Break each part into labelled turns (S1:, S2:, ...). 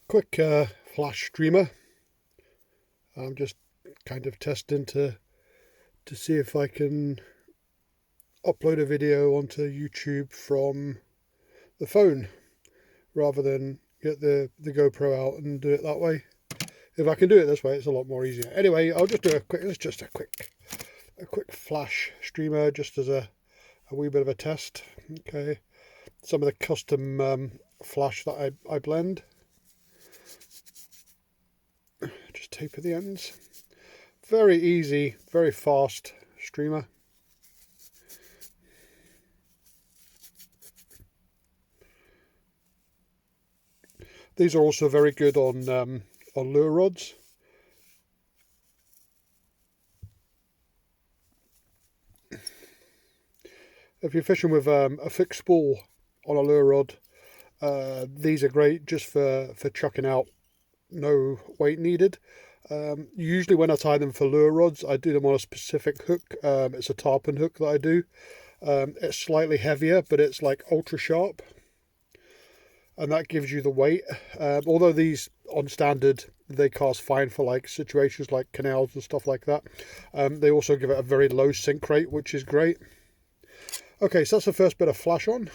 S1: Quick flash streamer. I'm just kind of testing to see if I can upload a video onto YouTube from the phone rather than get the GoPro out and do it that way. If I can do it this way, it's a lot more easier. Anyway, I'll just do a quick. It's just a quick flash streamer, just as a wee bit of a test. Okay, some of the custom flash that I blend. Just taper the ends. Very easy, very fast streamer. These are also very good on lure rods. If you're fishing with a fixed spool on a lure rod, these are great just for chucking out, no weight needed. Usually when I tie them for lure rods, I do them on a specific hook. It's a tarpon hook that I do. It's slightly heavier, but it's like ultra sharp, and that gives you the weight. Although these on standard, they cast fine for like situations like canals and stuff like that. They also give it a very low sink rate, which is great. Okay, so that's the first bit of flash on.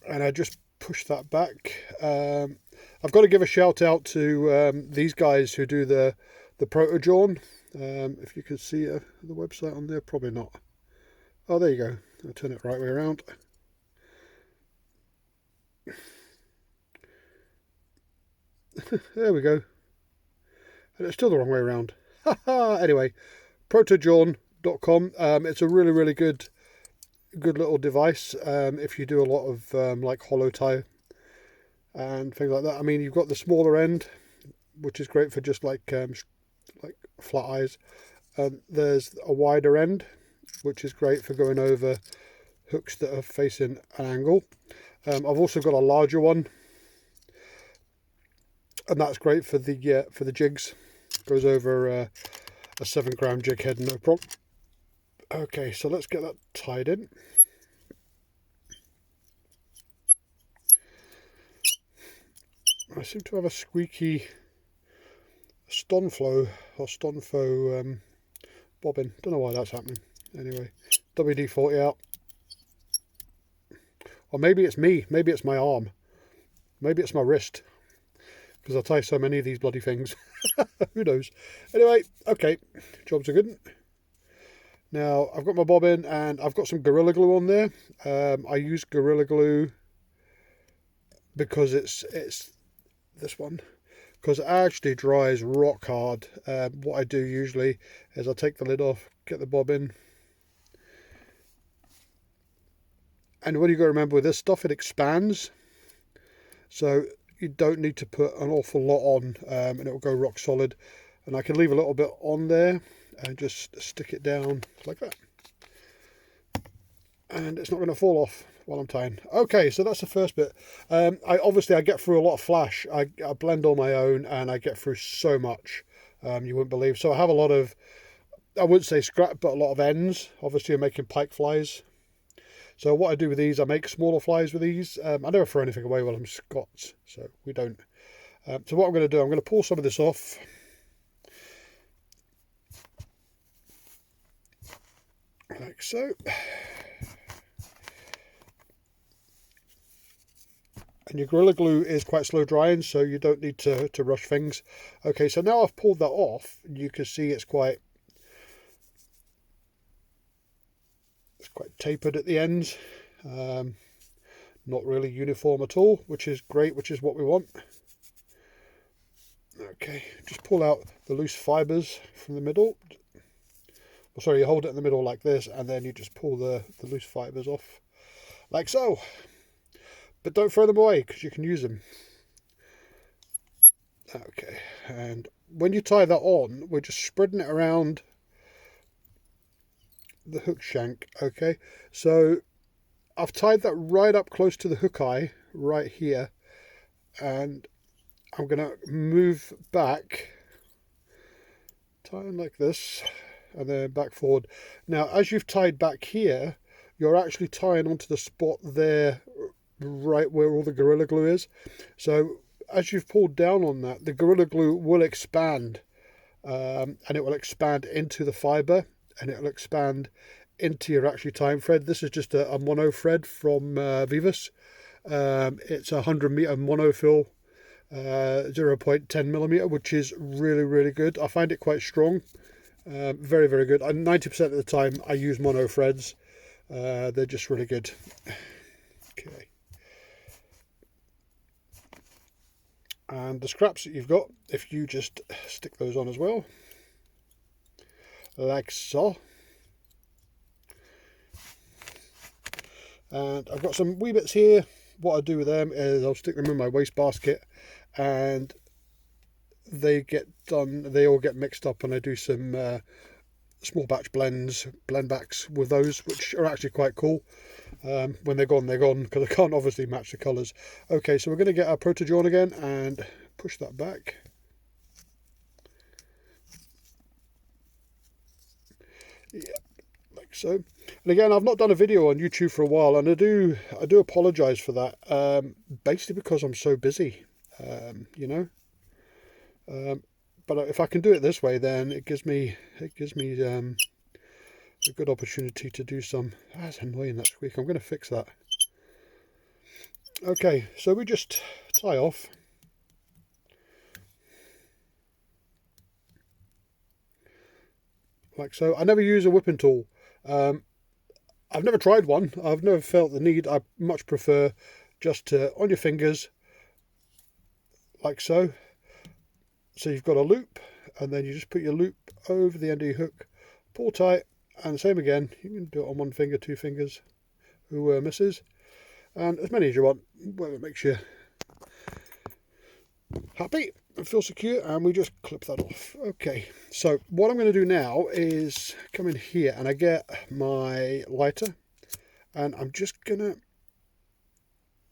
S1: And I just push that back. I've got to give a shout out to these guys who do the Proto-Jawn. If you can see the website on there, probably not. Oh, there you go. I'll turn it right way around. There we go. And it's still the wrong way around. Anyway, protojawn.com. It's a really good little device if you do a lot of like hollow tie and things like that. I mean, you've got the smaller end, which is great for just like flat eyes. There's a wider end, which is great for going over hooks that are facing an angle. I've also got a larger one, and that's great for the jigs. Goes over a 7-gram jig head, no problem. Okay, so let's get that tied in. I seem to have a squeaky Stonflow bobbin. Don't know why that's happening. Anyway, WD-40 out. Or maybe it's me. Maybe it's my arm. Maybe it's my wrist. Because I tie so many of these bloody things. Who knows? Anyway, okay. Jobs are good. Now, I've got my bobbin and I've got some Gorilla Glue on there. I use Gorilla Glue because it's this one. Because it actually dries rock hard. What I do usually is I take the lid off, get the bobbin. And what you got to remember with this stuff, it expands. So you don't need to put an awful lot on and it will go rock solid. And I can leave a little bit on there and just stick it down like that. And it's not going to fall off while I'm tying. Okay, so that's the first bit. I get through a lot of flash. I blend on my own and I get through so much you wouldn't believe. So I have a lot of, I wouldn't say scrap, but a lot of ends. Obviously I'm making pike flies. So what I do with these, I make smaller flies with these. I never throw anything away while I'm Scots, so we don't. So what I'm going to do, I'm going to pull some of this off. Like so. And your Gorilla Glue is quite slow drying, so you don't need to rush things. Okay, so now I've pulled that off, you can see it's quite tapered at the ends. Not really uniform at all, which is great, which is what we want. Okay, just pull out the loose fibres from the middle. Well, sorry, you hold it in the middle like this, and then you just pull the loose fibres off, like so. But don't throw them away, because you can use them. Okay, and when you tie that on, we're just spreading it around the hook shank. Okay, so I've tied that right up close to the hook eye, right here, and I'm going to move back, tying like this, and then back forward. Now, as you've tied back here, you're actually tying onto the spot there right where all the Gorilla Glue is. So as you've pulled down on that, the Gorilla Glue will expand, and it will expand into the fibre, and it will expand into your actually time thread. This is just a mono thread from Vivus. It's a 100-meter monofill, 0.10 millimeter, which is really, really good. I find it quite strong, very, very good. 90% of the time I use mono threads. They're just really good. Okay. And the scraps that you've got, if you just stick those on as well, like so. And I've got some wee bits here. What I do with them is I'll stick them in my waste basket, and they all get mixed up, and I do some small batch blend backs with those, which are actually quite cool. When they're gone, because I can't obviously match the colours. Okay, so we're going to get our Protojohn again and push that back. Yeah, like so. And again, I've not done a video on YouTube for a while, and I do apologise for that. Basically because I'm so busy, you know. But if I can do it this way, then it gives me a good opportunity to do some. That's annoying, that squeak. I'm going to fix that. Okay, so we just tie off. Like so. I never use a whipping tool. I've never tried one. I've never felt the need. I much prefer just to, on your fingers, like so. So you've got a loop, and then you just put your loop over the end of your hook, pull tight, and same again. You can do it on one finger, two fingers, who misses, and as many as you want, whatever makes you happy and feel secure. And we just clip that off. Okay, so what I'm going to do now is come in here, and I get my lighter, and I'm just gonna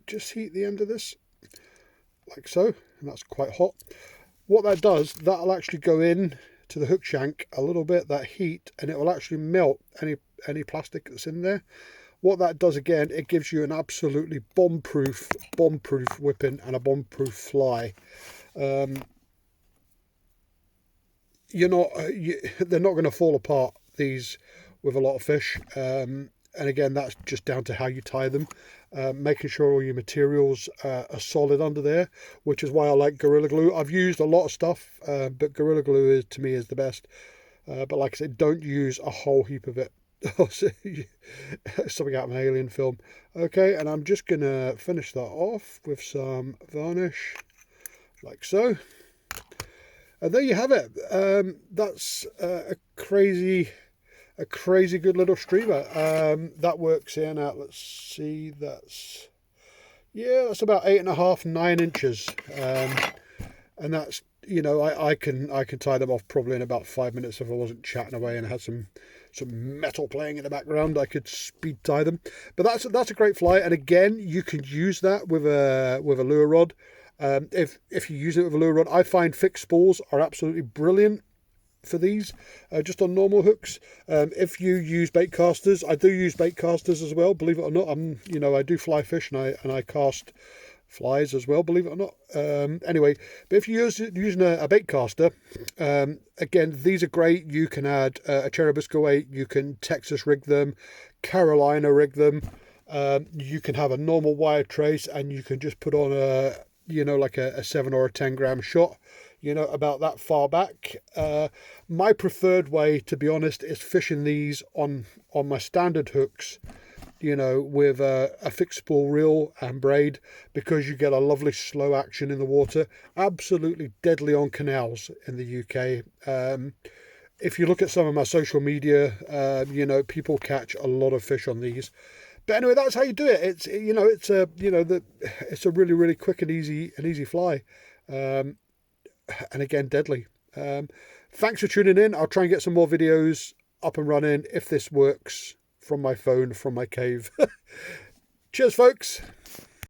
S1: heat the end of this like so, and that's quite hot. What that does, that'll actually go in to the hook shank a little bit, that heat, and it will actually melt any plastic that's in there. What that does again, it gives you an absolutely bomb-proof whipping and a bomb-proof fly. They're not going to fall apart, these, with a lot of fish. And again, that's just down to how you tie them. Making sure all your materials are solid under there, which is why I like Gorilla Glue. I've used a lot of stuff, but Gorilla Glue to me is the best. But like I said, don't use a whole heap of it. Something out of an Alien film. Okay, and I'm just gonna finish that off with some varnish, like so. And there you have it. That's a crazy good little streamer. That works in at, let's see, that's about 8.5, 9 inches. And that's, you know, I can tie them off probably in about 5 minutes. If I wasn't chatting away and had some metal playing in the background, I could speed tie them. But that's a great fly, and again, you can use that with a lure rod. If you use it with a lure rod, I find fixed spools are absolutely brilliant for these, just on normal hooks. If you use bait casters, I do use bait casters as well, believe it or not. I do fly fish, and I cast flies as well, believe it or not. Anyway, but if you're using a bait caster, again, these are great. You can add a Cherubisco 8, you can Texas rig them, Carolina rig them. You can have a normal wire trace, and you can just put on like a 7 or a 10 gram shot, about that far back. My preferred way, to be honest, is fishing these on my standard hooks, with a fixed spool reel and braid, because you get a lovely slow action in the water. Absolutely deadly on canals in the UK. If you look at some of my social media, people catch a lot of fish on these. But anyway, that's how you do it. It's a really, really quick and easy fly. And again, deadly. Thanks for tuning in. I'll try and get some more videos up and running if this works from my phone, from my cave. Cheers, folks.